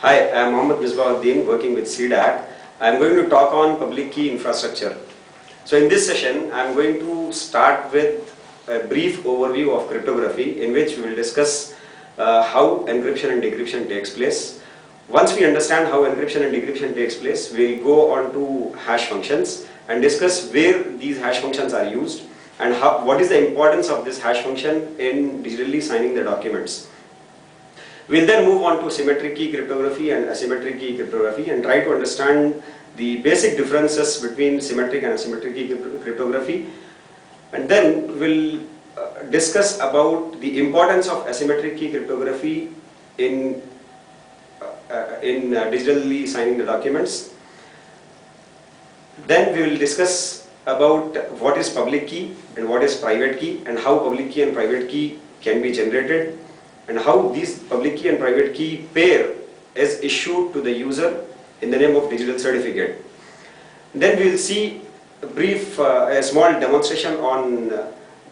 Hi, I am Mohammed Misbahuddin working with CDAC. I am going to talk on public key infrastructure. So in this session, I am going to start with a brief overview of cryptography in which we will discuss how encryption and decryption takes place. Once we understand how encryption and decryption takes place, we will go on to hash functions and discuss where these hash functions are used and what is the importance of this hash function in digitally signing the documents. We'll then move on to symmetric key cryptography and asymmetric key cryptography and try to understand the basic differences between symmetric and asymmetric key cryptography. And then we'll discuss about the importance of asymmetric key cryptography in digitally signing the documents. Then we will discuss about what is public key and what is private key and how public key and private key can be generated, and how these public key and private key pair is issued to the user in the name of digital certificate. Then we will see a small demonstration on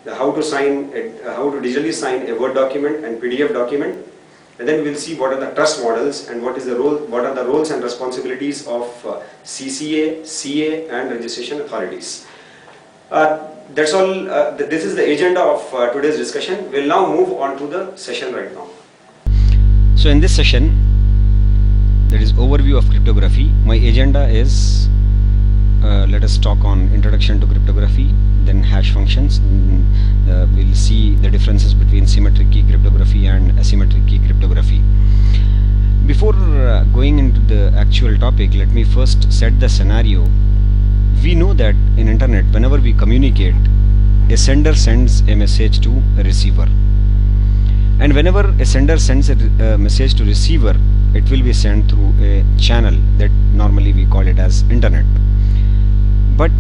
how to digitally sign a Word document and PDF document, and then we will see what are the trust models and what are the roles and responsibilities of CCA, CA, and registration authorities. That's all. This is the agenda of today's discussion. We'll now move on to the session right now. So in this session, that is overview of cryptography, my agenda is let us talk on introduction to cryptography, then hash functions. We'll see the differences between symmetric key cryptography and asymmetric key cryptography. Before going into the actual topic, let me first set the scenario. We know that in internet, whenever we communicate, a sender sends a message to a receiver, and whenever a sender sends a message to receiver, it will be sent through a channel that normally we call it as internet. But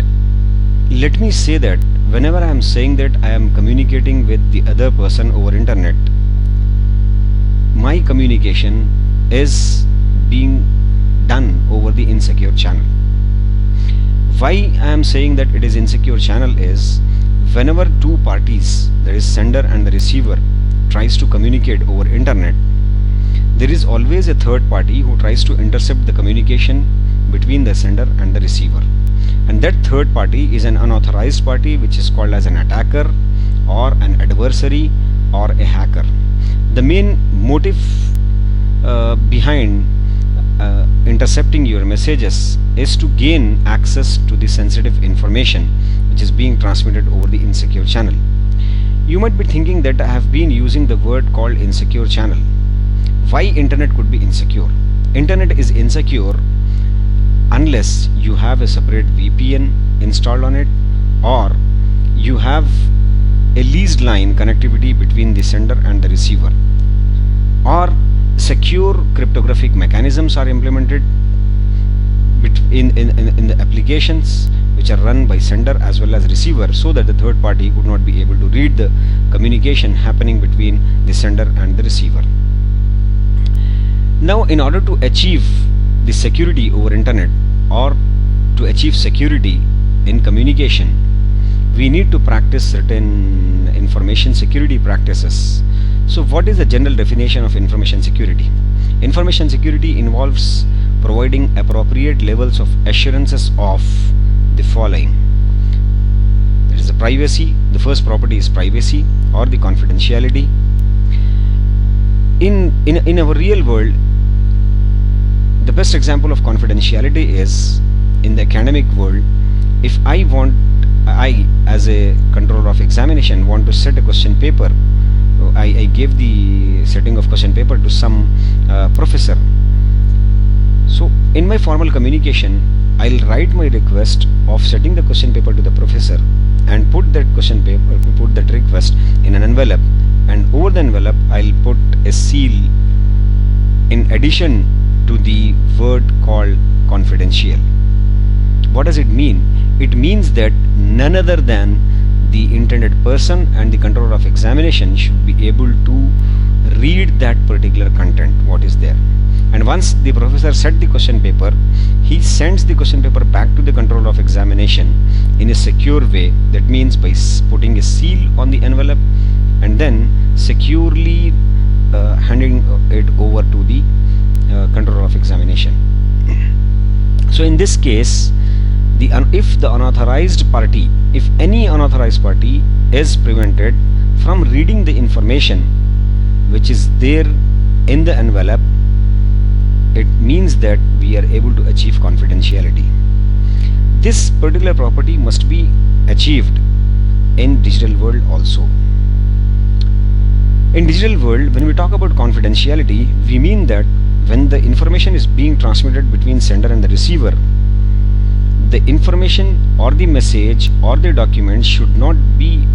let me say that whenever I am saying that I am communicating with the other person over internet, my communication is being done over the insecure channel. Why I am saying that it is insecure channel is, whenever two parties, that is sender and the receiver, tries to communicate over internet, there is always a third party who tries to intercept the communication between the sender and the receiver, and that third party is an unauthorized party, which is called as an attacker or an adversary or a hacker. The main motive behind intercepting your messages is to gain access to the sensitive information which is being transmitted over the insecure channel. You might be thinking that I have been using the word called insecure channel. Why internet could be insecure? Internet is insecure unless you have a separate VPN installed on it, or you have a leased line connectivity between the sender and the receiver, or secure cryptographic mechanisms are implemented in the applications which are run by sender as well as receiver, so that the third party would not be able to read the communication happening between the sender and the receiver. Now, in order to achieve the security over internet, or to achieve security in communication, we need to practice certain information security practices. So what is the general definition of information security? Information security involves providing appropriate levels of assurances of the following. There is the privacy. The first property is privacy or the confidentiality. In our real world, the best example of confidentiality is in the academic world. If I as a controller of examination want to set a question paper, I gave the setting of question paper to some professor. So in my formal communication, I'll write my request of setting the question paper to the professor and put that request in an envelope, and over the envelope I'll put a seal in addition to the word called confidential. What does it mean? It means that none other than the intended person and the controller of examination should be able to read that particular content, what is there. And once the professor set the question paper, he sends the question paper back to the controller of examination in a secure way. That means by putting a seal on the envelope and then securely handing it over to the controller of of examination. So in this case, if any unauthorized party is prevented from reading the information which is there in the envelope, it means that we are able to achieve confidentiality. This particular property must be achieved in digital world also. In digital world, when we talk about confidentiality, we mean that when the information is being transmitted between sender and the receiver, the information or the message or the document should not be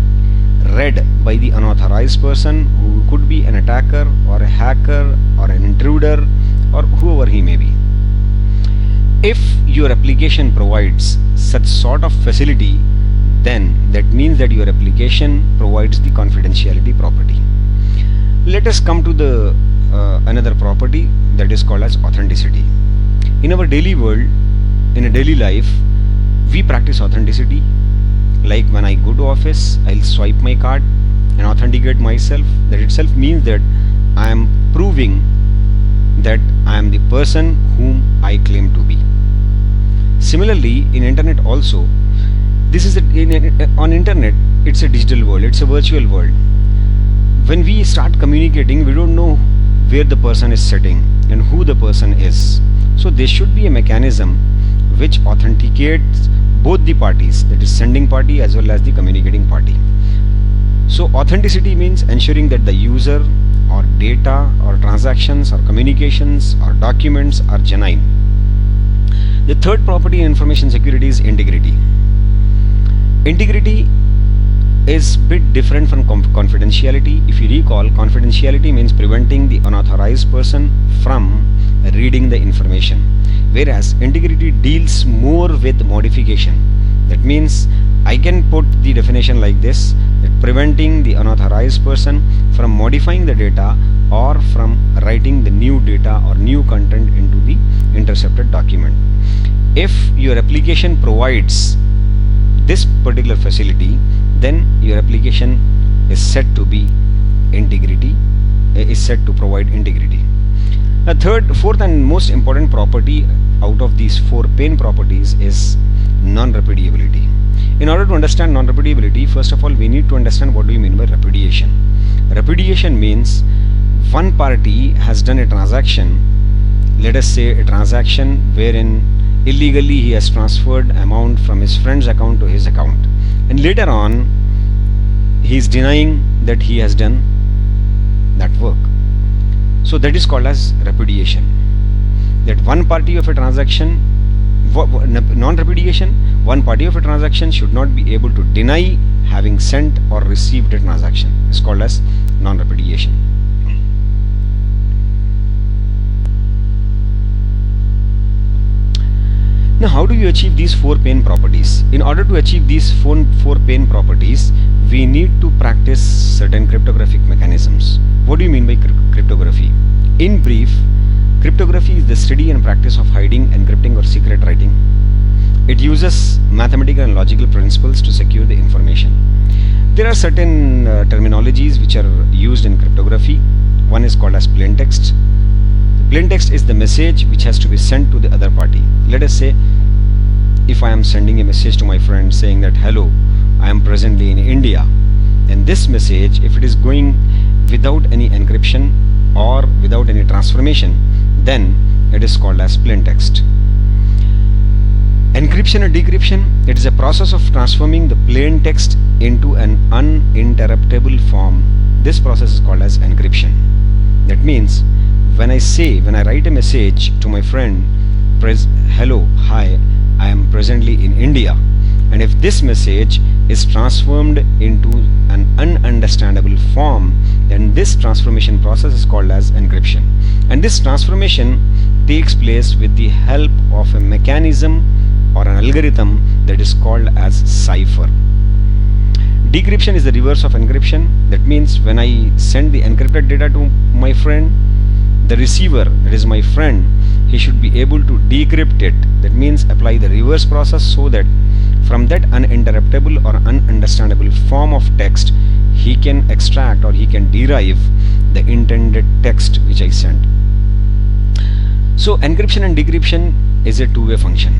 read by the unauthorized person, who could be an attacker or a hacker or an intruder or whoever he may be. If your application provides such sort of facility, then that means that your application provides the confidentiality property. Let us come to the another property that is called as authenticity. In our daily world, in a daily life, we practice authenticity. Like when I go to office, I'll swipe my card and authenticate myself. That itself means that I am proving that I am the person whom I claim to be. Similarly, in internet also, this is on internet, it's a digital world, it's a virtual world. When we start communicating, we don't know where the person is sitting and who the person is. So there should be a mechanism which authenticates both the parties, that is sending party as well as the communicating party. So authenticity means ensuring that the user or data or transactions or communications or documents are genuine. The third property in information security is integrity. Integrity is a bit different from confidentiality. If you recall, confidentiality means preventing the unauthorized person from reading the information, whereas integrity deals more with modification. That means I can put the definition like this, that preventing the unauthorized person from modifying the data or from writing the new data or new content into the intercepted document. If your application provides this particular facility, then your application is said to be provide integrity. The fourth and most important property out of these four pain properties is non-repudiability. In order to understand non-repudiability, first of all, we need to understand what do we mean by repudiation. Repudiation means one party has done a transaction, let us say a transaction wherein illegally he has transferred amount from his friend's account to his account, and later on he is denying that he has done that work. So that is called as repudiation. That one party of a transaction, non-repudiation, one party of a transaction should not be able to deny having sent or received a transaction. It's called as non-repudiation. Now, how do you achieve these four pain properties? In order to achieve these four pain properties, we need to practice certain cryptographic mechanisms. What do you mean by cryptography? In brief, cryptography is the study and practice of hiding, encrypting, or secret writing. It uses mathematical and logical principles to secure the information. There are certain terminologies which are used in cryptography. One is called as plain text. Plain text is the message which has to be sent to the other party. Let us say if I am sending a message to my friend saying that hello, I am presently in India, and this message, if it is going without any encryption or without any transformation, then it is called as plain text. Encryption and decryption, it is a process of transforming the plain text into an uninterruptible form. This process is called as encryption. That means when I write a message to my friend, hello, hi, I am presently in India, and if this message is transformed into an ununderstandable form, then this transformation process is called as encryption. And this transformation takes place with the help of a mechanism or an algorithm that is called as cipher. Decryption is the reverse of encryption. That means when I send the encrypted data to my friend, the receiver, that is my friend, he should be able to decrypt it. That means apply the reverse process so that from that uninterruptible or ununderstandable form of text, he can extract or he can derive the intended text which I sent. So encryption and decryption is a two-way function.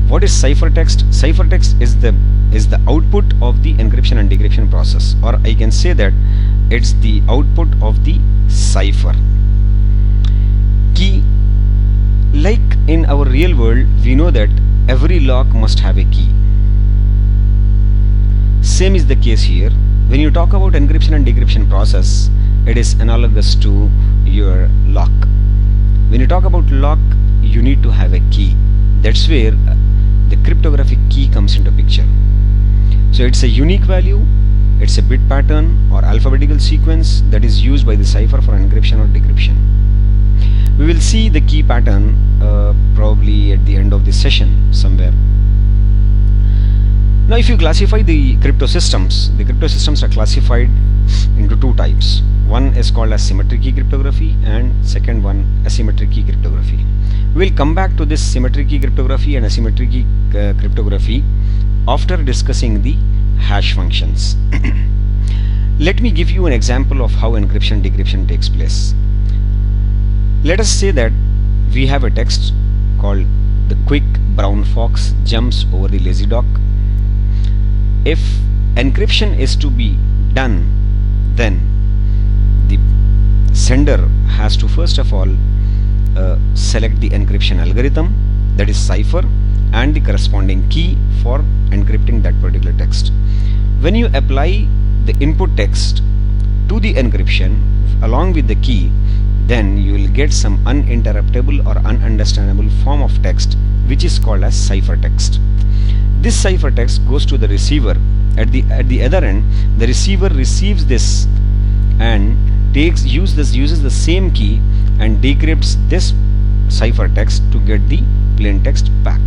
What is ciphertext? Ciphertext is the output of the encryption and decryption process, or I can say that it's the output of the cipher. Key, like in our real world, we know that every lock must have a key. Same is the case here. When you talk about encryption and decryption process, it is analogous to your lock. When you talk about lock, you need to have a key. That's where the cryptographic key comes into picture. So it's a unique value, it's a bit pattern or alphabetical sequence that is used by the cipher for encryption or decryption. We will see the key pattern probably at the end of this session somewhere. Now if you classify the crypto systems are classified into two types. One is called as symmetric key cryptography and second one asymmetric key cryptography. We will come back to this symmetric key cryptography and asymmetric key cryptography after discussing the hash functions. Let me give you an example of how encryption decryption takes place. Let us say that we have a text called "the quick brown fox jumps over the lazy dog." If encryption is to be done, then the sender has to first of all select the encryption algorithm, that is cipher, and the corresponding key for encrypting that particular text. When you apply the input text to the encryption along with the key, then you will get some uninterruptible or ununderstandable form of text which is called as ciphertext. This ciphertext goes to the receiver. At the other end, the receiver receives this and uses the same key and decrypts this ciphertext to get the plain text back.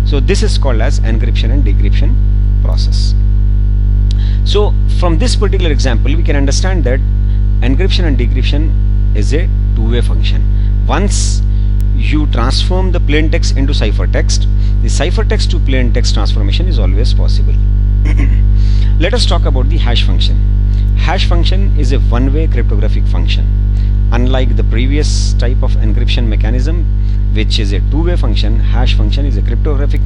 So this is called as encryption and decryption process. So from this particular example, we can understand that encryption and decryption is a two-way function. Once you transform the plain text into ciphertext, the ciphertext to plain text transformation is always possible. Let us talk about the hash function. Hash function is a one-way cryptographic function. Unlike the previous type of encryption mechanism, which is a two-way function, hash function is a cryptographic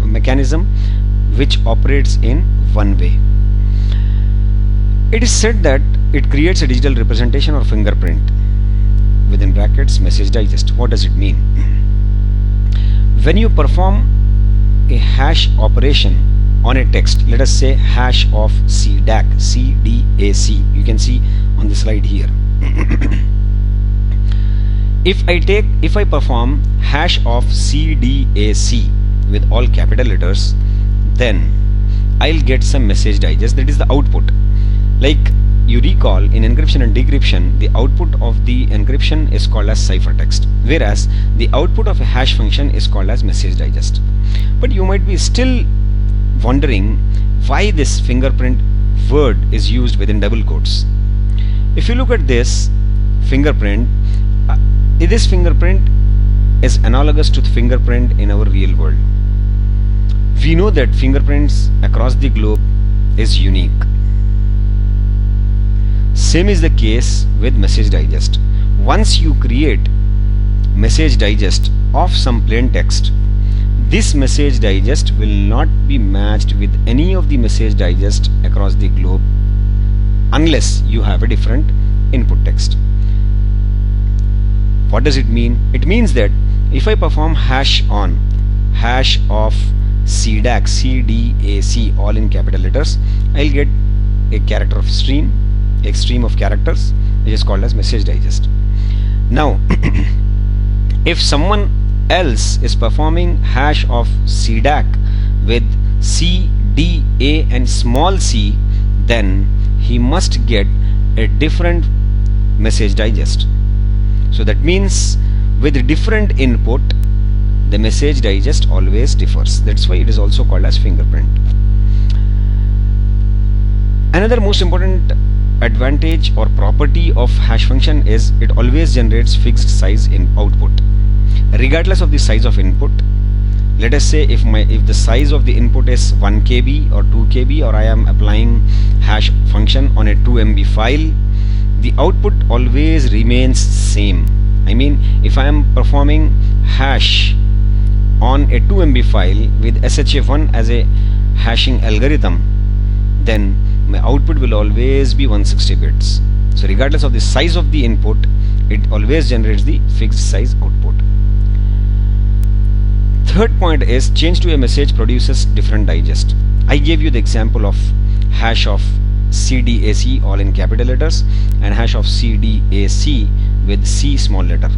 mechanism which operates in one way. It is said that it creates a digital representation or fingerprint, within brackets message digest. What does it mean? When you perform a hash operation on a text, let us say hash of CDAC, CDAC, you can see on the slide here. If I perform hash of CDAC with all capital letters, then I'll get some message digest, that is the output. Like you recall, in encryption and decryption, the output of the encryption is called as ciphertext, whereas the output of a hash function is called as message digest. But you might be still wondering why this fingerprint word is used within double quotes. If you look at this fingerprint, this fingerprint is analogous to the fingerprint in our real world. We know that fingerprints across the globe is unique. Same is the case with message digest. Once you create message digest of some plain text, this message digest will not be matched with any of the message digest across the globe unless you have a different input text. What does it mean? It means that if I perform hash on hash of CDAC, CDAC, all in capital letters, I'll get a character of stream, a stream of characters, which is called as message digest. Now, if someone else is performing hash of CDAC with C, D, A and small c, then he must get a different message digest. So that means with different input, the message digest always differs. That's why it is also called as fingerprint. Another most important advantage or property of hash function is it always generates fixed size in output, regardless of the size of input. Let us say if the size of the input is 1 KB or 2 KB, or I am applying hash function on a 2 MB file, the output always remains same. I mean, if I am performing hash on a 2 MB file with SHA1 as a hashing algorithm, then my output will always be 160 bits. So regardless of the size of the input, it always generates the fixed size output. Third point is change to a message produces different digest. I gave you the example of hash of CDAC all in capital letters and hash of CDAC with C small letter.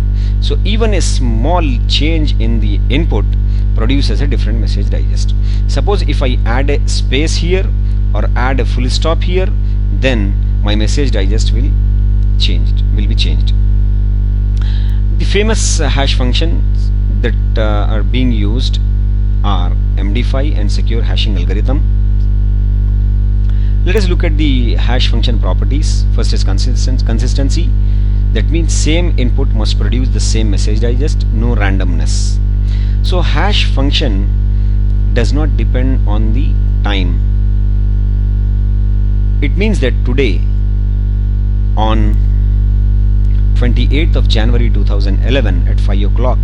So even a small change in the input produces a different message digest. Suppose if I add a space here or add a full stop here, then my message digest will be changed. The famous hash functions that are being used are MD5 and secure hashing algorithm. Let us look at the hash function properties. First is consistency. That means same input must produce the same message digest, no randomness. So hash function does not depend on the time. It means that today on 28th of January 2011 at 5 o'clock,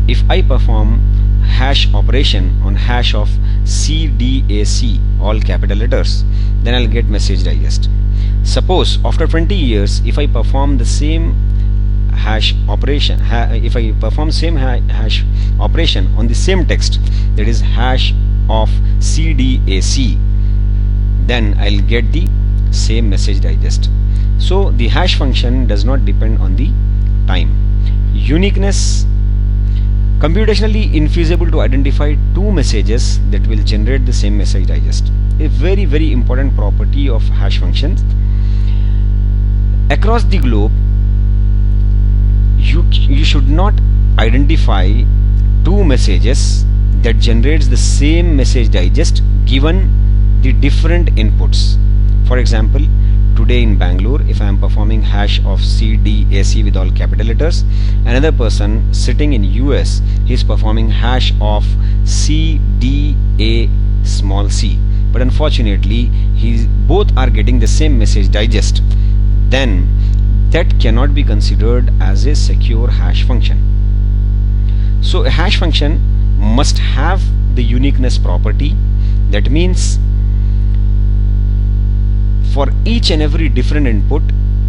if I perform hash operation on hash of CDAC all capital letters, then I'll get message digest. Suppose after 20 years, if I perform the same hash operation, hash operation on the same text, that is hash of CDAC, then I'll get the same message digest. So the hash function does not depend on the time. Uniqueness. Computationally infeasible to identify two messages that will generate the same message digest. A very, very important property of hash functions. Across the globe, you should not identify two messages that generates the same message digest given the different inputs. For example, today in Bangalore, if I am performing hash of CDAC with all capital letters, another person sitting in US, he is performing hash of CDA small c, but unfortunately both are getting the same message digest, then that cannot be considered as a secure hash function. So a hash function must have the uniqueness property. That means for each and every different input,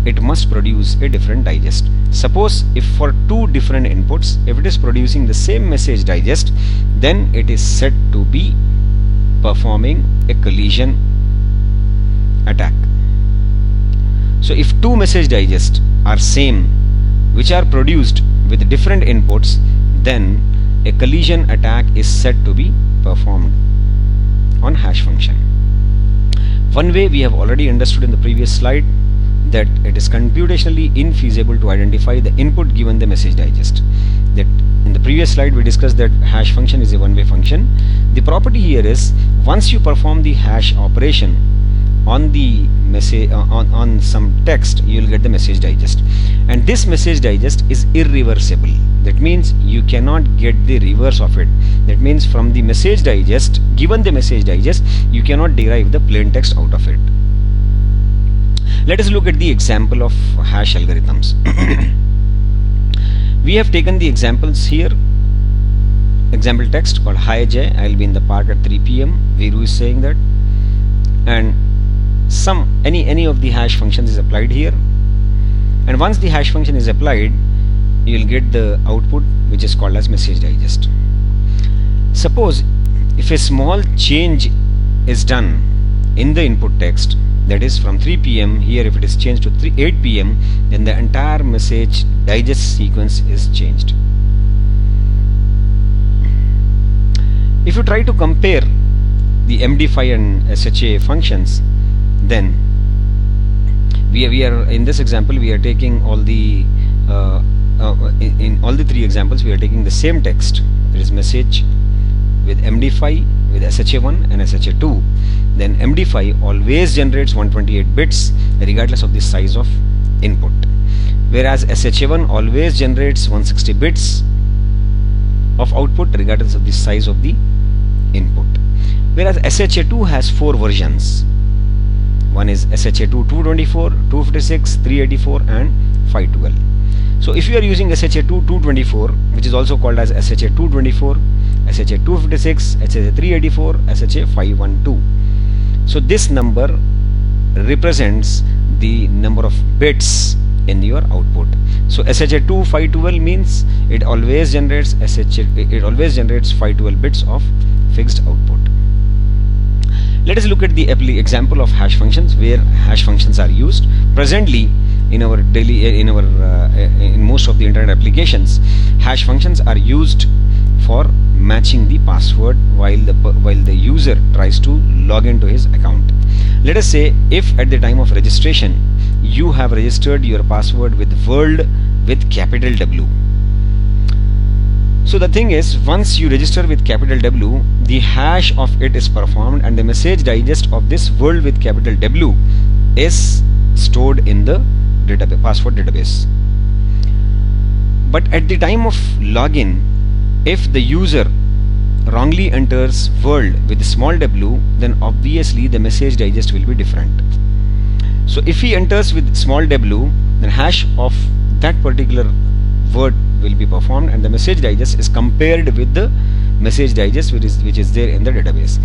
it must produce a different digest. Suppose if for two different inputs, if it is producing the same message digest, then it is said to be performing a collision attack. So if two message digests are same, which are produced with different inputs, then a collision attack is said to be performed on hash function. One way we have already understood in the previous slide, that it is computationally infeasible to identify the input given the message digest. That in the previous slide we discussed that hash function is a one-way function. The property here is once you perform the hash operation on the message on some text, you will get the message digest, and this message digest is irreversible. That means you cannot get the reverse of it. That means from the message digest, given the message digest, you cannot derive the plain text out of it. Let us look at the example of hash algorithms. We have taken the examples here. Example text called hi Jay, I will be in the park at 3 p.m. Viru is saying that, and any of the hash functions is applied here, and once the hash function is applied, you will get the output which is called as message digest. Suppose if a small change is done in the input text, that is from 3 p.m. here, if it is changed to 8 p.m., then the entire message digest sequence is changed. If you try to compare the MD5 and SHA functions, then we are in this example we are taking all the in all the three examples we are taking the same text, that is message with MD5 with SHA1 and SHA2. Then MD5 always generates 128 bits regardless of the size of input, whereas SHA1 always generates 160 bits of output regardless of the size of the input, whereas SHA2 has 4 versions. One is SHA2 224, 256, 384 and 512. So if you are using SHA-224, which is also called as SHA-224, SHA-256, SHA-384, SHA-512. So this number represents the number of bits in your output. So SHA-2512 means it always generates 512 bits of fixed output. Let us look at the example of hash functions, where hash functions are used presently in our in most of the internet applications. Hash functions are used for matching the password while the user tries to log into his account. Let us say if at the time of registration you have registered your password with world with capital W. So the thing is, once you register with capital W, the hash of it is performed and the message digest of this world with capital W is stored in the password database. But at the time of login, if the user wrongly enters world with small w, then obviously the message digest will be different. So if he enters with small w, then hash of that particular word will be performed and the message digest is compared with the message digest which is there in the database.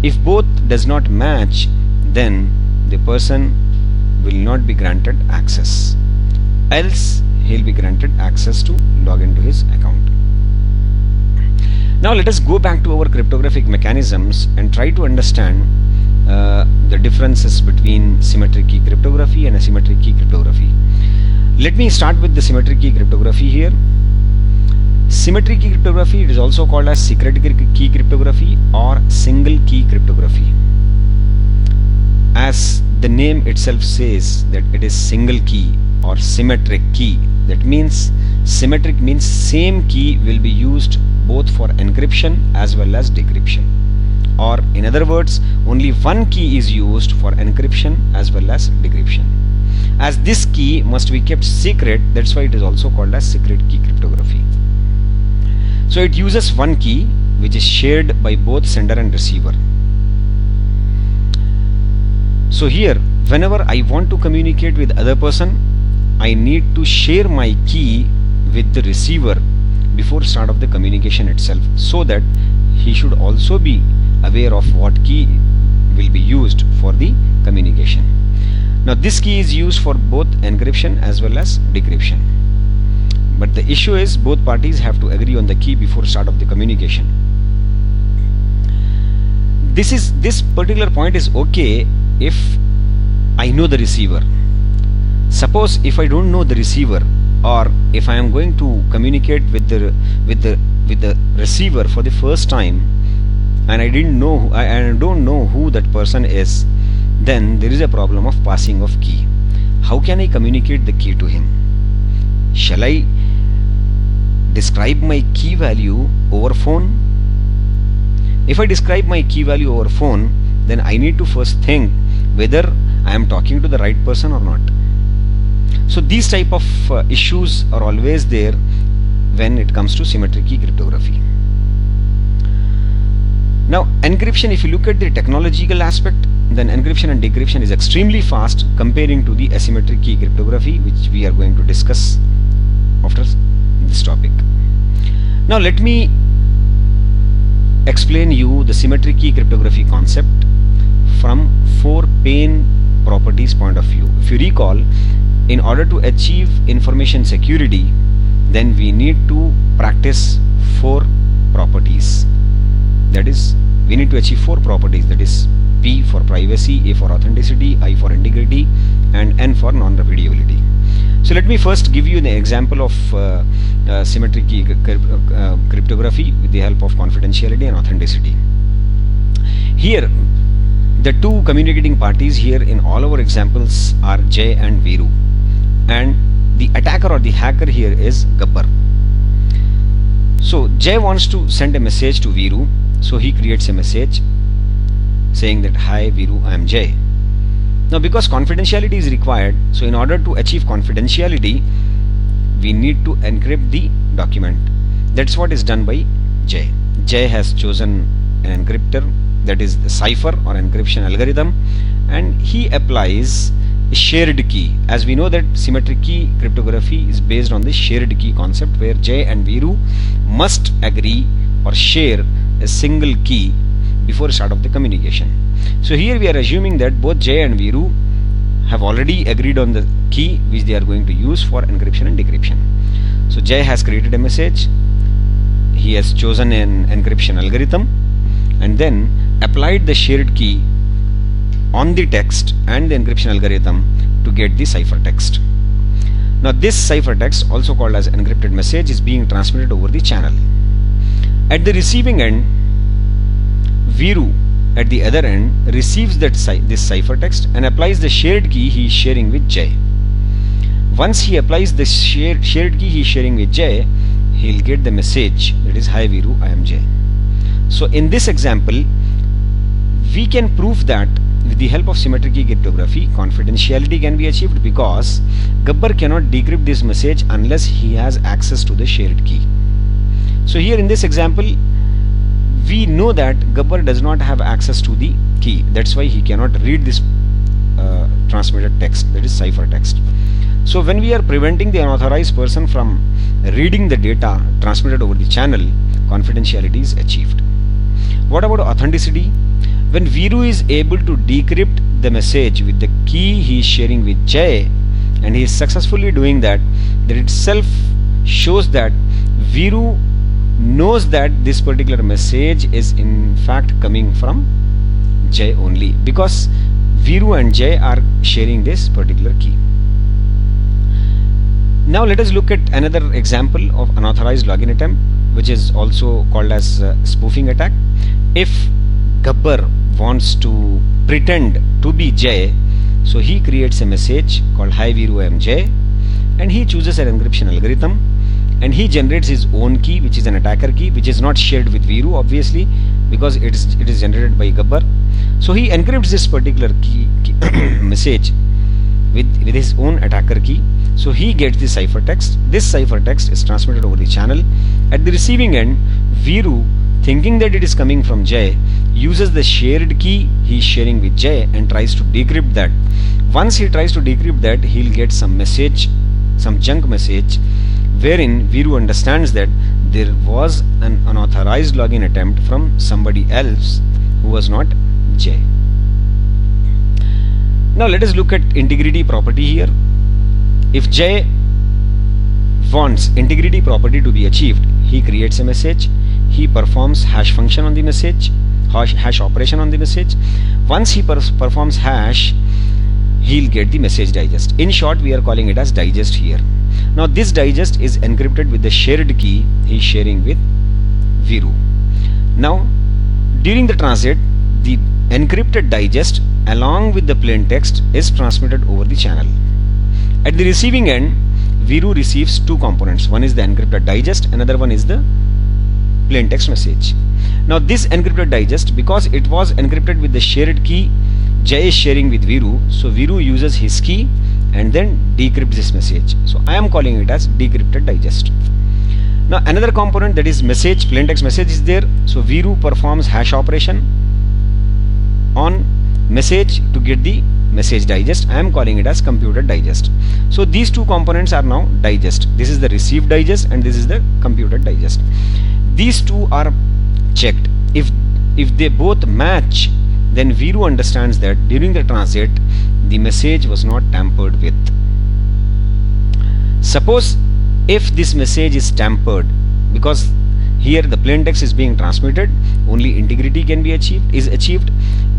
If both does not match, then the person will not be granted access, else he'll be granted access to log into his account. Now let us go back to our cryptographic mechanisms and try to understand the differences between symmetric key cryptography and asymmetric key cryptography. Let me start with the symmetric key cryptography here. Symmetric key cryptography, it is also called as secret key cryptography or single key cryptography. As the name itself says that it is single key or symmetric key, that means symmetric means same key will be used both for encryption as well as decryption, or in other words, only one key is used for encryption as well as decryption. As this key must be kept secret, that's why it is also called as secret key cryptography. So it uses one key which is shared by both sender and receiver. So here, whenever I want to communicate with other person, I need to share my key with the receiver before start of the communication itself, so that he should also be aware of what key will be used for the communication. Now this key is used for both encryption as well as decryption. But the issue is both parties have to agree on the key before start of the communication. This particular point is okay if I know the receiver. Suppose if I don't know the receiver, or if I am going to communicate with the receiver for the first time and I don't know who that person is, then there is a problem of passing of key. How can I communicate the key to him? Shall I describe my key value over phone? If I describe my key value over phone, then I need to first think whether I am talking to the right person or not. So these type of issues are always there when it comes to symmetric key cryptography. Now encryption, if you look at the technological aspect, then encryption and decryption is extremely fast comparing to the asymmetric key cryptography, which we are going to discuss after this topic. Now let me explain you the symmetric key cryptography concept from 4 pane properties point of view. If you recall, in order to achieve information security, then we need to practice 4 properties. That is, we need to achieve 4 properties, that is P for privacy, A for authenticity, I for integrity, and N for non-repeatability. So let me first give you an example of symmetric key cryptography with the help of confidentiality and authenticity. Here, the two communicating parties here in all our examples are Jay and Viru, and the attacker or the hacker here is Gabbar. So Jay wants to send a message to Viru, so he creates a message saying that, "Hi Viru, I am Jay." Now because confidentiality is required, so in order to achieve confidentiality, we need to encrypt the document. That's what is done by Jay. Jay has chosen an encryptor, that is the cipher or encryption algorithm, and he applies shared key. As we know that symmetric key cryptography is based on the shared key concept, where J and Viru must agree or share a single key before start of the communication. So here we are assuming that both J and Viru have already agreed on the key which they are going to use for encryption and decryption. So J has created a message, he has chosen an encryption algorithm, and then applied the shared key on the text and the encryption algorithm to get the ciphertext. Now this ciphertext, also called as encrypted message, is being transmitted over the channel. At the receiving end, Viru at the other end receives this ciphertext and applies the shared key he is sharing with J. Once he applies the shared key he is sharing with J, he will get the message that is, "Hi Viru, I am J." So in this example, we can prove that with the help of symmetric key cryptography, confidentiality can be achieved, because Gabbar cannot decrypt this message unless he has access to the shared key. So here in this example, we know that Gabbar does not have access to the key. That's why he cannot read this transmitted text, that is ciphertext. So when we are preventing the unauthorized person from reading the data transmitted over the channel, confidentiality is achieved. What about authenticity? When Viru is able to decrypt the message with the key he is sharing with J, and he is successfully doing that, that itself shows that Viru knows that this particular message is in fact coming from J only, because Viru and J are sharing this particular key. Now let us look at another example of unauthorized login attempt, which is also called as spoofing attack. If Gabbar wants to pretend to be J, so he creates a message called "Hi Viru, I am J," and he chooses an encryption algorithm, and he generates his own key, which is an attacker key, which is not shared with Viru, obviously, because it is generated by Gabbar. So he encrypts this particular key message with his own attacker key. So he gets the ciphertext. This ciphertext is transmitted over the channel. At the receiving end, Viru, thinking that it is coming from J, uses the shared key he is sharing with J and tries to decrypt that. Once he tries to decrypt that, he will get some message, some junk message, wherein Viru understands that there was an unauthorized login attempt from somebody else who was not J. Now let us look at integrity property here. If J wants integrity property to be achieved, he creates a message, he performs hash function on the message, hash operation on the message. Once he performs hash, he'll get the message digest. In short, we are calling it as digest here. Now this digest is encrypted with the shared key he is sharing with Viru. Now during the transit, the encrypted digest along with the plain text is transmitted over the channel. At the receiving end, Viru receives two components. One is the encrypted digest, another one is the plain text message. Now this encrypted digest, because it was encrypted with the shared key J is sharing with Viru, so Viru uses his key and then decrypts this message. So I am calling it as decrypted digest. Now another component, that is message, plain text message, is there. So Viru performs hash operation on message to get the message digest. I am calling it as computed digest. So these two components are now digest. This is the received digest and this is the computed digest. These two are checked. If they both match, then Viru understands that during the transit the message was not tampered with. Suppose if this message is tampered, because here the plain text is being transmitted, only integrity can be achieved,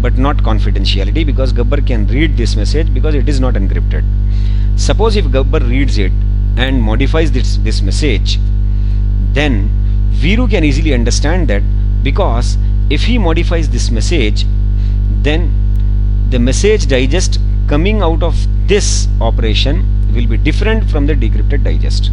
but not confidentiality, because Gabbar can read this message because it is not encrypted. Suppose if Gabbar reads it and modifies this message, then Viru can easily understand that, because if he modifies this message, then the message digest coming out of this operation will be different from the decrypted digest.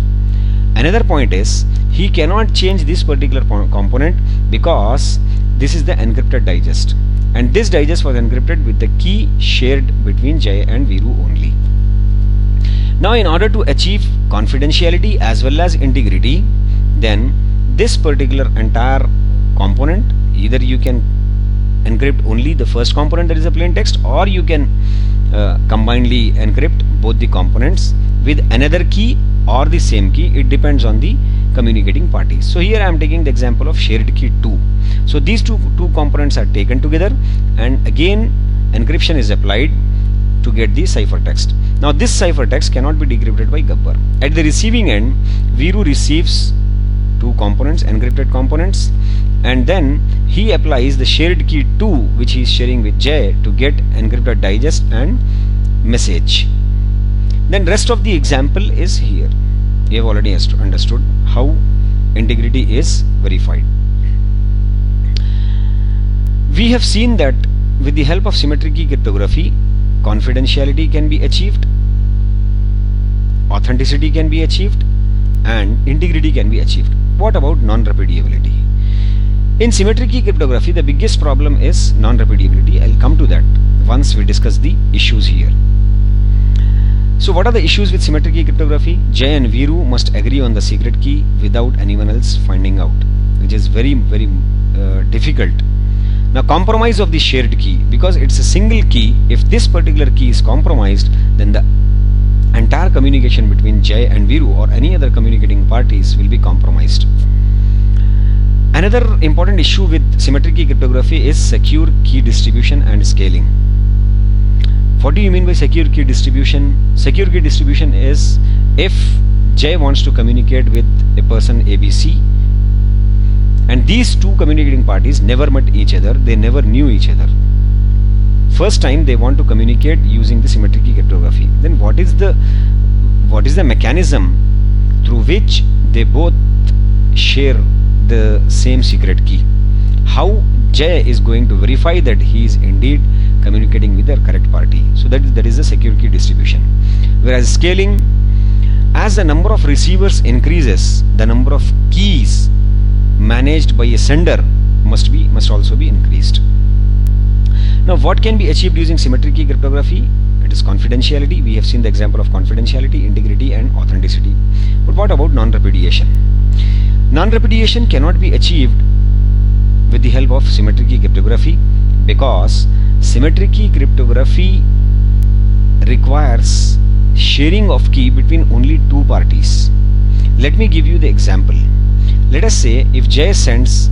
Another point is, he cannot change this particular component because this is the encrypted digest, and this digest was encrypted with the key shared between J and Viru only. Now in order to achieve confidentiality as well as integrity, then this particular entire component, either you can encrypt only the first component, that is a plain text, or you can combinedly encrypt both the components with another key or the same key. It depends on the communicating parties. So here I am taking the example of shared key 2. So these two components are taken together, and again encryption is applied to get the ciphertext. Now this ciphertext cannot be decrypted by Gabbar. At the receiving end, Viru receives two components, encrypted components, and then he applies the shared key 2 which he is sharing with Jay to get encrypted digest and message. Then rest of the example is here. We have already understood how integrity is verified. We have seen that with the help of symmetric key cryptography, confidentiality can be achieved, authenticity can be achieved, and integrity can be achieved. What about non-repudiability? In symmetric key cryptography, the biggest problem is non-repudiability. I'll come to that once we discuss the issues here. So what are the issues with symmetric key cryptography? Jay and Viru must agree on the secret key without anyone else finding out, which is very difficult. Now compromise of the shared key, because it's a single key, if this particular key is compromised, then the entire communication between Jay and Viru or any other communicating parties will be compromised. Another important issue with symmetric key cryptography is secure key distribution and scaling. What do you mean by secure key distribution? Secure key distribution is if Jay wants to communicate with a person ABC, and these two communicating parties never met each other, they never knew each other. First time they want to communicate using the symmetric key cryptography. Then what is the mechanism through which they both share the same secret key? How Jay is going to verify that he is indeed communicating with the correct party? So that is the secure key distribution. Whereas scaling, as the number of receivers increases, the number of keys managed by a sender must also be increased. Now what can be achieved using symmetric key cryptography? It is confidentiality. We have seen the example of confidentiality, integrity, and authenticity. But what about non-repudiation? Non-repudiation cannot be achieved with the help of symmetric key cryptography, because symmetric key cryptography requires sharing of key between only two parties. Let me give you the example. Let us say if Jay sends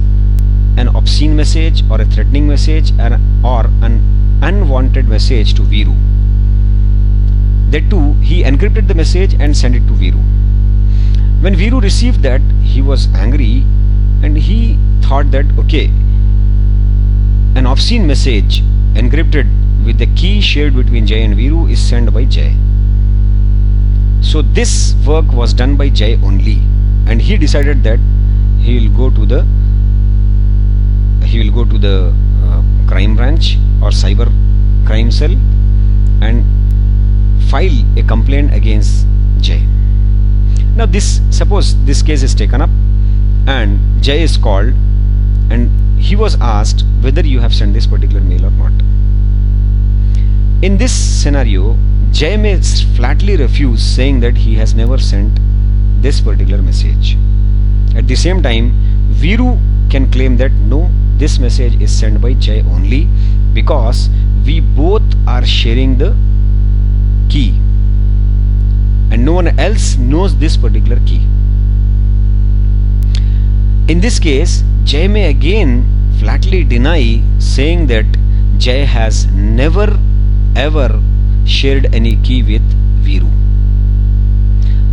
an obscene message or a threatening message or an unwanted message to Viru. That too, he encrypted the message and sent it to Viru. When Viru received that, he was angry and he thought that, okay, an obscene message encrypted with the key shared between Jay and Viru is sent by Jay. So this work was done by Jay only, and he decided that he will go to the crime branch or cyber crime cell and file a complaint against Jay. Now suppose this case is taken up and Jay is called and he was asked whether you have sent this particular mail or not. In this scenario, Jay may flatly refuse, saying that he has never sent this particular message. At the same time, Viru can claim that no, this message is sent by Jay only, because we both are sharing the key and no one else knows this particular key. In this case, Jay may again flatly deny, saying that Jay has never ever shared any key with Viru.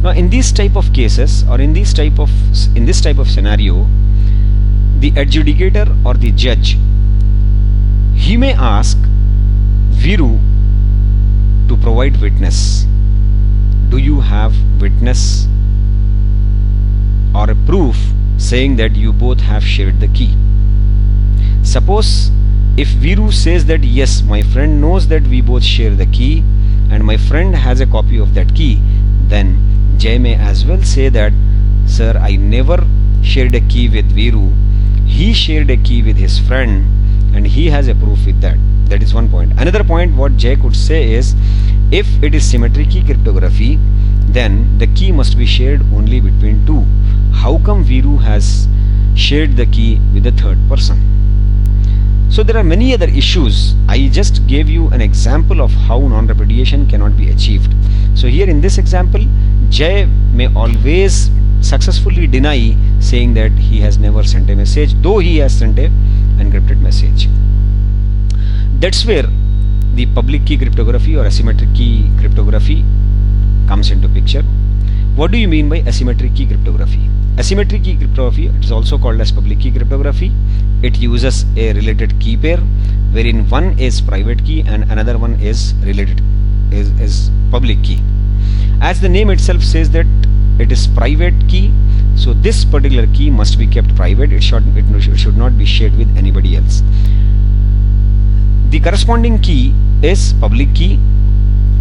Now in these type of cases, or in this type of scenario, the adjudicator or the judge, he may ask Viru to provide witness. Do you have witness or a proof saying that you both have shared the key? Suppose if Viru says that yes, my friend knows that we both share the key and my friend has a copy of that key, then Jay may as well say that, sir, I never shared a key with Viru. He shared a key with his friend and he has a proof with that. That is one point. Another point what Jay could say is, if it is symmetric key cryptography, then the key must be shared only between two. How come Viru has shared the key with a third person? So there are many other issues. I just gave you an example of how non-repudiation cannot be achieved. So here in this example, Jay may always successfully deny, saying that he has never sent a message, though he has sent a encrypted message. That's where the public key cryptography or asymmetric key cryptography comes into picture. What do you mean by asymmetric key cryptography? Asymmetric key cryptography, it is also called as public key cryptography. It uses a related key pair wherein one is private key and another one is related is public key. As the name itself says that it is private key, so this particular key must be kept private. It should not be shared with anybody else. The corresponding key is public key,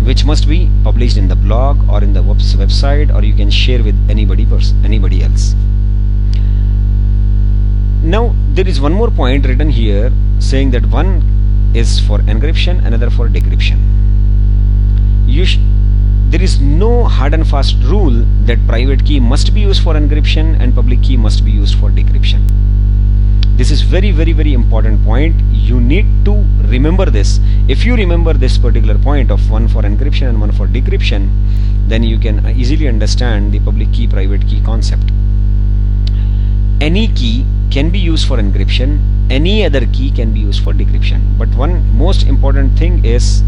which must be published in the blog or in the website, or you can share with anybody else. Now there is one more point written here saying that one is for encryption, another for decryption. There is no hard and fast rule that private key must be used for encryption and public key must be used for decryption. This is very important point. You need to remember this. If you remember this particular point of one for encryption and one for decryption, then you can easily understand the public key private key concept. Any key can be used for encryption, any other key can be used for decryption. But one most important thing is,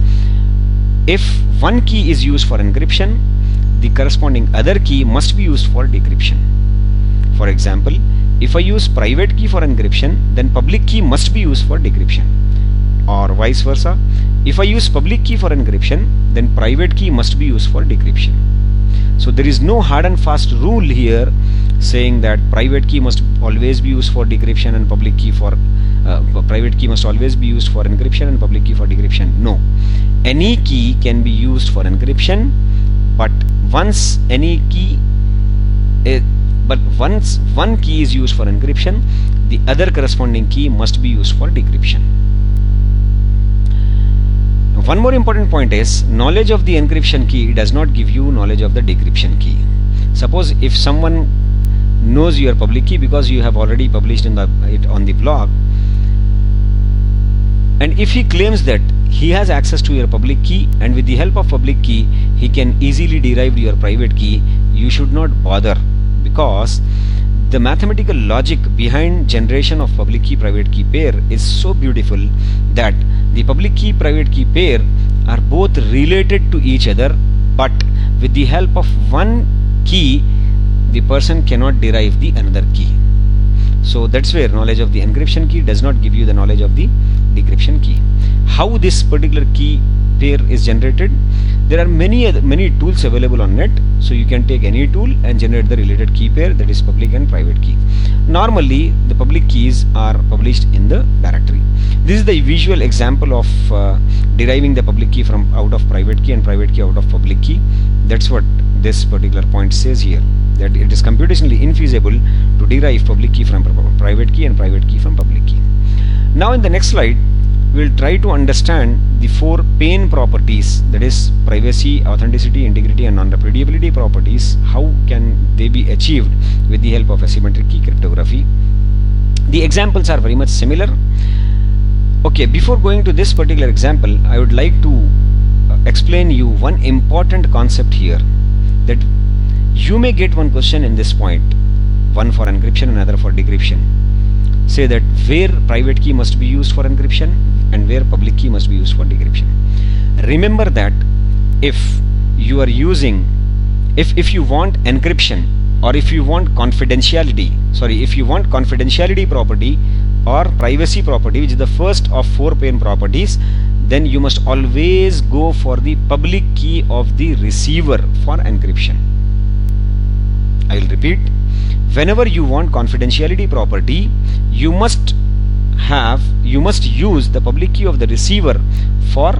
if one key is used for encryption, the corresponding other key must be used for decryption. For example, if I use private key for encryption, then public key must be used for decryption, or vice versa. If I use public key for encryption, then private key must be used for decryption. So there is no hard and fast rule here saying that private key must always be used for decryption and public key for private key must always be used for encryption and public key for decryption. No, any key can be used for encryption, but once one key is used for encryption, the other corresponding key must be used for decryption. One more important point is, knowledge of the encryption key does not give you knowledge of the decryption key. Suppose if someone knows your public key because you have already published it on the blog, and if he claims that he has access to your public key and with the help of public key he can easily derive your private key, you should not bother, because the mathematical logic behind generation of public key private key pair is so beautiful that the public key private key pair are both related to each other, but with the help of one key the person cannot derive the another key. So that's where knowledge of the encryption key does not give you the knowledge of the decryption key. How this particular key pair is generated? There are many tools available on net, so you can take any tool and generate the related key pair, that is public and private key. Normally the public keys are published in the directory. This is the visual example of deriving the public key from out of private key and private key out of public key. That's what this particular point says here, that it is computationally infeasible to derive public key from private key and private key from public key. Now in the next slide we will try to understand the four pane properties, that is privacy, authenticity, integrity and non-repudiability properties. How can they be achieved with the help of asymmetric key cryptography? The examples are very much similar. Okay, before going to this particular example, I would like to explain you one important concept here, that you may get one question in this point, one for encryption and another for decryption. Say that where private key must be used for encryption and where public key must be used for decryption. Remember that if you are using, if you want encryption, or if you want confidentiality property or privacy property, which is the first of four pane properties, then you must always go for the public key of the receiver for encryption. I will repeat, whenever you want confidentiality property, you must use the public key of the receiver for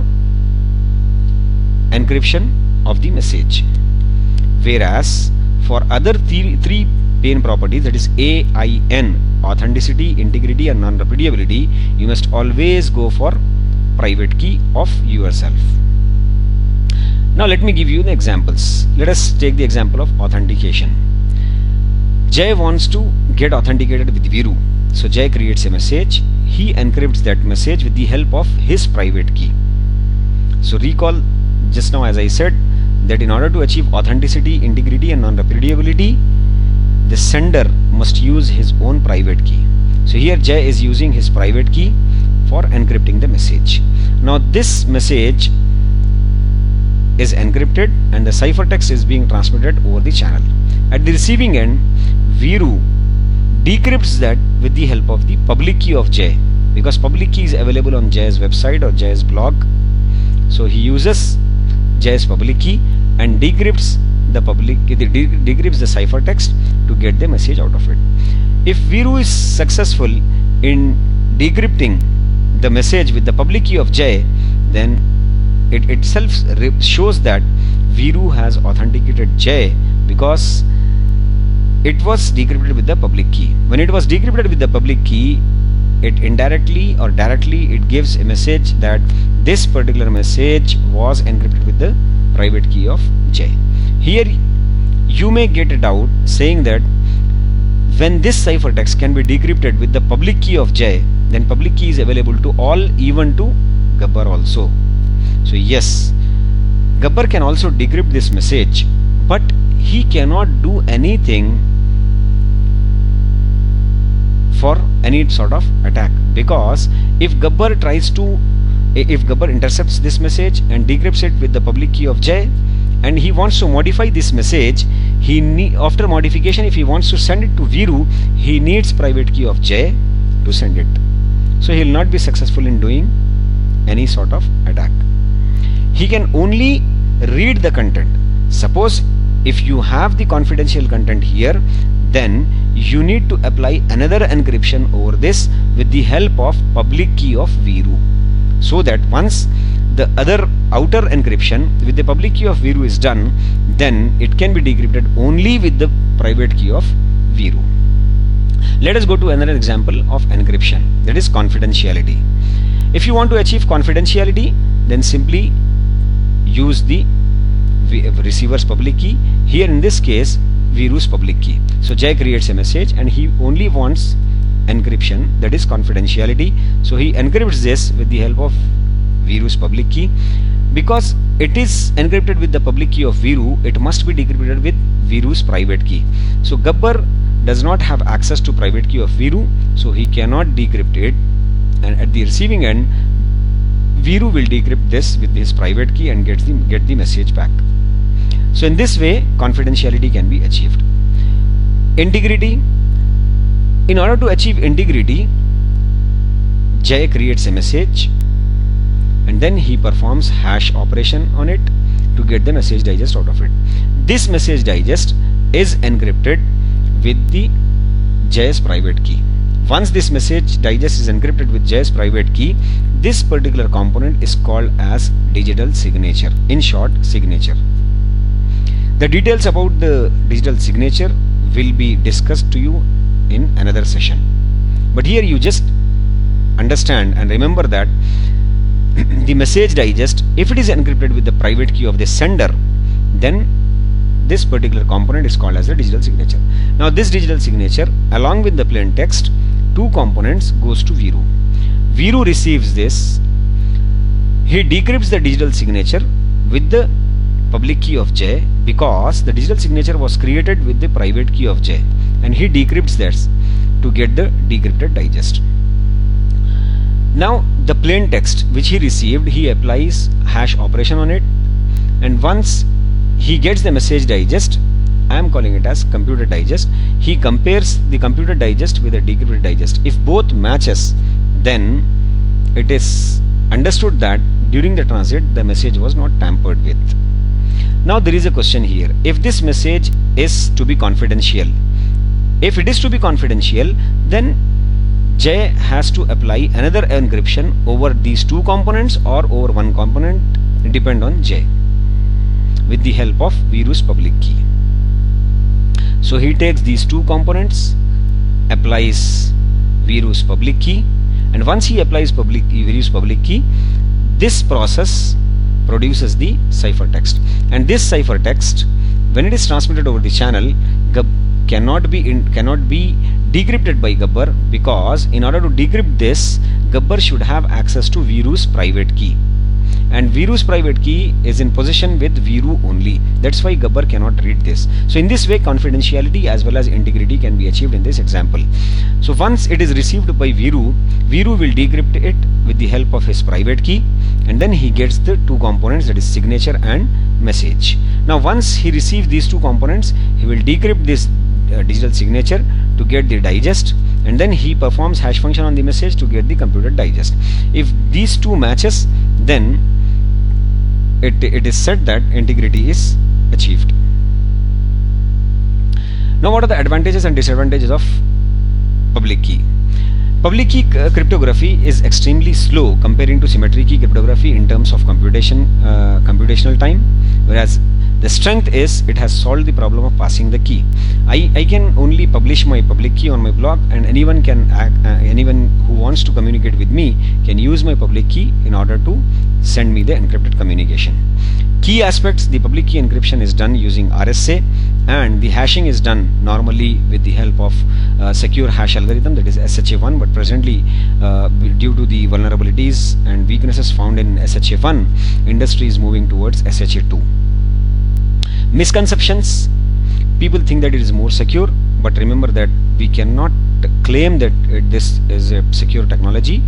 encryption of the message. Whereas for other three pane properties, that is AIN, authenticity, integrity and non-repudiability, you must always go for private key of yourself. Now let me give you the examples. Let us take the example of authentication. Jay wants to get authenticated with Viru. So Jay creates a message. he encrypts that message with the help of his private key. So recall just now as I said that in order to achieve authenticity, integrity and non-repudiability, the sender must use his own private key. So here Jay is using his private key for encrypting the message. Now this message is encrypted and the ciphertext is being transmitted over the channel. At the receiving end, Viru decrypts that with the help of the public key of Jay, because public key is available on Jay's website or Jay's blog. So he uses Jay's public key and decrypts the decrypts the ciphertext to get the message out of it. If Viru is successful in decrypting the message with the public key of Jay, then it itself shows that Viru has authenticated Jay because it was decrypted with the public key. When it was decrypted with the public key, it indirectly or directly it gives a message that this particular message was encrypted with the private key of Jay. Here you may get a doubt saying that when this ciphertext can be decrypted with the public key of Jay, then public key is available to all, even to Gabbar also. So yes, Gabbar can also decrypt this message, but he cannot do anything for any sort of attack, because if Gabbar intercepts this message and decrypts it with the public key of Jay and he wants to modify this message, after modification, if he wants to send it to Viru, he needs private key of Jay to send it. So he will not be successful in doing any sort of attack. He can only read the content. Suppose if you have the confidential content here, then you need to apply another encryption over this with the help of public key of Viru, so that once the other outer encryption with the public key of Viru is done, then it can be decrypted only with the private key of Viru. Let us go to another example of encryption, that is confidentiality. If you want to achieve confidentiality, then simply use the receiver's public key. Here in this case, Viru's public key. So Jay creates a message and he only wants encryption, that is confidentiality. So he encrypts this with the help of Viru's public key. Because it is encrypted with the public key of Viru, it must be decrypted with Viru's private key. So Gabbar does not have access to private key of Viru, so he cannot decrypt it, and at the receiving end, Viru will decrypt this with his private key and get the message back. So in this way, confidentiality can be achieved. Integrity. In order to achieve integrity, Jay creates a message and then he performs hash operation on it to get the message digest out of it. This message digest is encrypted with the Jay's private key. Once this message digest is encrypted with Jay's private key, this particular component is called as digital signature. In short, signature. The details about the digital signature will be discussed to you in another session. But here you just understand and remember that the message digest, if it is encrypted with the private key of the sender, then this particular component is called as the digital signature. Now this digital signature along with the plain text, two components goes to Viru. Viru receives this. He decrypts the digital signature with the public key of J, because the digital signature was created with the private key of J, and he decrypts that to get the decrypted digest. Now the plain text which he received, he applies hash operation on it, and once he gets the message digest, I am calling it as computer digest, he compares the computer digest with the decrypted digest. If both matches, then it is understood that during the transit the message was not tampered with. Now there is a question here. If this message is to be confidential, if it is to be confidential, then J has to apply another encryption over these two components or over one component, depend on J, with the help of Viru's public key. So he takes these two components, applies Viru's public key, and once he applies Viru's public key, this process produces the ciphertext, and this ciphertext, when it is transmitted over the channel, cannot be decrypted by Gabbar, because in order to decrypt this, Gabbar should have access to Viru's private key, and Viru's private key is in possession with Viru only. That's why Gabbar cannot read this. So in this way, confidentiality as well as integrity can be achieved in this example. So once it is received by Viru, Viru will decrypt it with the help of his private key, and then he gets the two components, that is signature and message. Now once he receives these two components, he will decrypt this digital signature to get the digest, and then he performs hash function on the message to get the computed digest. If these two matches, then it is said that integrity is achieved. Now what are the advantages and disadvantages of public key? Public key cryptography is extremely slow comparing to symmetric key cryptography in terms of computational time, whereas the strength is it has solved the problem of passing the key. I can only publish my public key on my blog, and anyone who wants to communicate with me can use my public key in order to send me the encrypted communication. Key aspects: the public key encryption is done using RSA, and the hashing is done normally with the help of secure hash algorithm, that is SHA-1, but presently due to the vulnerabilities and weaknesses found in SHA-1, industry is moving towards SHA-2. Misconceptions: people think that it is more secure, but remember that we cannot claim that this is a secure technology.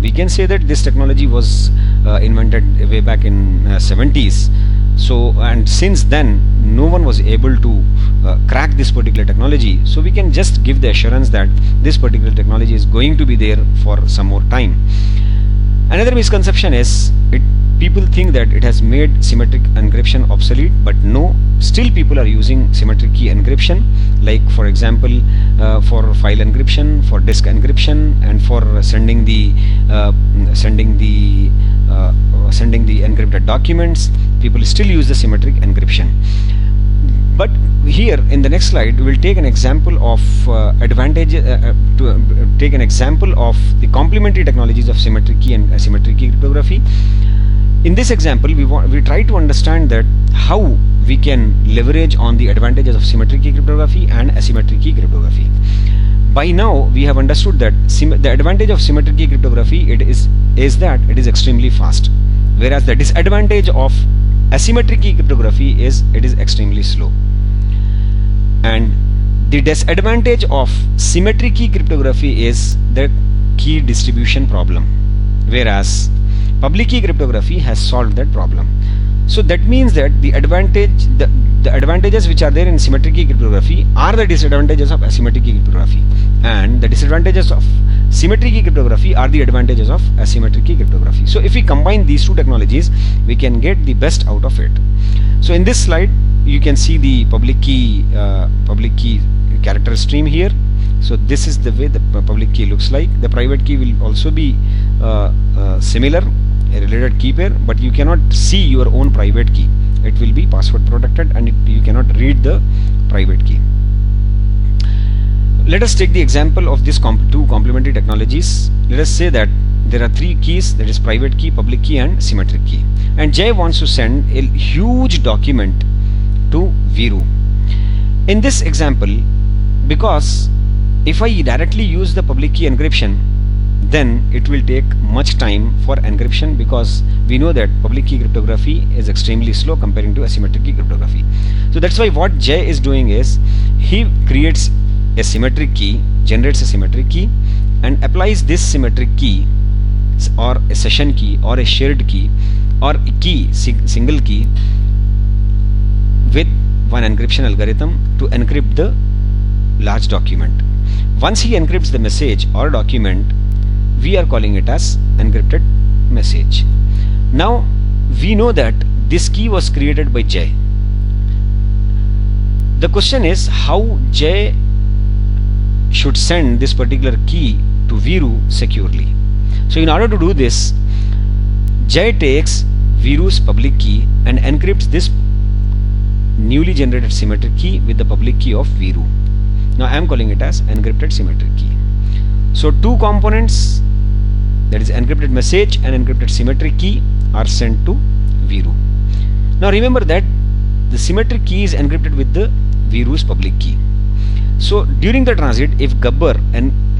We can say that this technology was invented way back in 70s. So, and since then no one was able to crack this particular technology. So we can just give the assurance that this particular technology is going to be there for some more time. Another misconception is people think that it has made symmetric encryption obsolete, but no, still people are using symmetric key encryption, like for example for file encryption, for disk encryption, and for sending the encrypted documents. People still use the symmetric encryption. But here in the next slide we will take an example of the complementary technologies of symmetric key and asymmetric key cryptography. In this example, we try to understand that how we can leverage on the advantages of symmetric key cryptography and asymmetric key cryptography. By now we have understood that the advantage of symmetric key cryptography is that it is extremely fast, whereas the disadvantage of asymmetric key cryptography is it is extremely slow. And the disadvantage of symmetric key cryptography is the key distribution problem, whereas public key cryptography has solved that problem. So that means that the advantages which are there in symmetric key cryptography are the disadvantages of asymmetric key cryptography, and the disadvantages of symmetric key cryptography are the advantages of asymmetric key cryptography. So if we combine these two technologies, we can get the best out of it. So in this slide you can see the public key character stream here. So this is the way the public key looks like. The private key will also be similar, a related key pair, but you cannot see your own private key. It will be password protected, and you cannot read the private key. Let us take the example of these two complementary technologies. Let us say that there are three keys, that is private key, public key, and symmetric key, and Jay wants to send a huge document to Viru. In this example, because if I directly use the public key encryption, then it will take much time for encryption, because we know that public key cryptography is extremely slow comparing to asymmetric key cryptography. So that's why what Jay is doing is he creates a symmetric key, generates a symmetric key, and applies this symmetric key or a session key or a shared key or a key, single key, with one encryption algorithm to encrypt the large document. Once he encrypts the message or document, we are calling it as encrypted message. Now we know that this key was created by Jay. The question is how Jay should send this particular key to Viru securely. So in order to do this, Jay takes Viru's public key and encrypts this newly generated symmetric key with the public key of Viru. Now I am calling it as encrypted symmetric key. So two components, that is encrypted message and encrypted symmetric key, are sent to Viru. Now remember that the symmetric key is encrypted with the Viru's public key. So during the transit, if Gabbar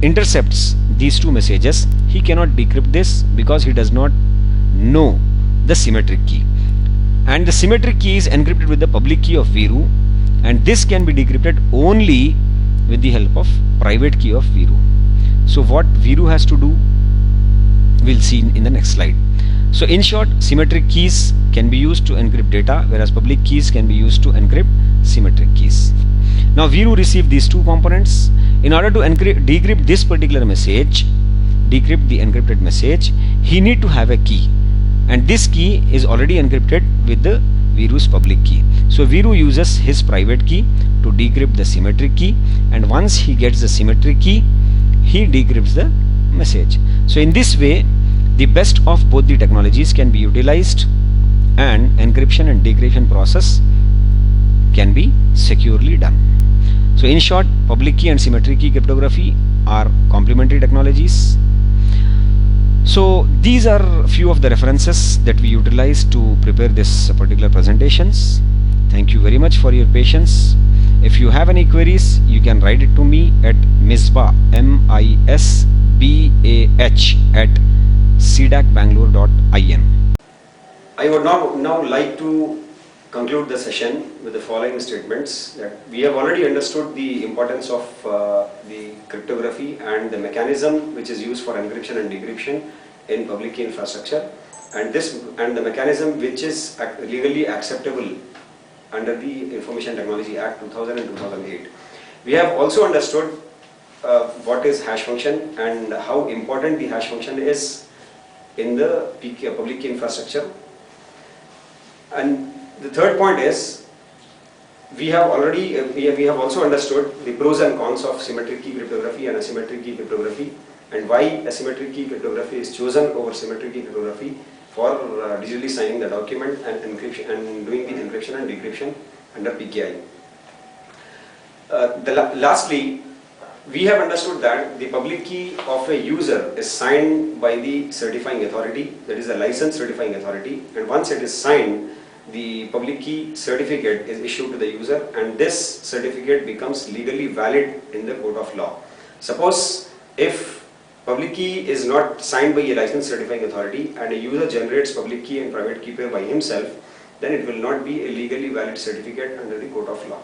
intercepts these two messages, he cannot decrypt this because he does not know the symmetric key, and the symmetric key is encrypted with the public key of Viru, and this can be decrypted only with the help of private key of Viru. So what Viru has to do, we'll see in the next slide. So in short, symmetric keys can be used to encrypt data, whereas public keys can be used to encrypt symmetric keys. Now Viru received these two components. In order to decrypt this particular message, decrypt the encrypted message, he need to have a key, and this key is already encrypted with the Viru's public key. So Viru uses his private key to decrypt the symmetric key, and once he gets the symmetric key, he decrypts the message. So in this way, the best of both the technologies can be utilized, and encryption and decryption process can be securely done. So in short, public key and symmetric key cryptography are complementary technologies. So these are few of the references that we utilize to prepare this particular presentations. Thank you very much for your patience. If you have any queries, you can write it to me at misbah, misbah at cdacbangalore.in. I would now like to conclude the session with the following statements: that we have already understood the importance of the cryptography and the mechanism which is used for encryption and decryption in public key infrastructure, and the mechanism which is legally acceptable under the Information Technology Act 2000 and 2008. We have also understood what is hash function and how important the hash function is in the public key infrastructure. And the third point is, we have also understood the pros and cons of symmetric key cryptography and asymmetric key cryptography, and why asymmetric key cryptography is chosen over symmetric key cryptography for digitally signing the document and encryption and doing the encryption and decryption under PKI. Lastly, we have understood that the public key of a user is signed by the certifying authority, that is a licensed certifying authority, and once it is signed, the public key certificate is issued to the user, and this certificate becomes legally valid in the court of law. Suppose if public key is not signed by a licensed certifying authority and a user generates public key and private key pair by himself, then it will not be a legally valid certificate under the court of law.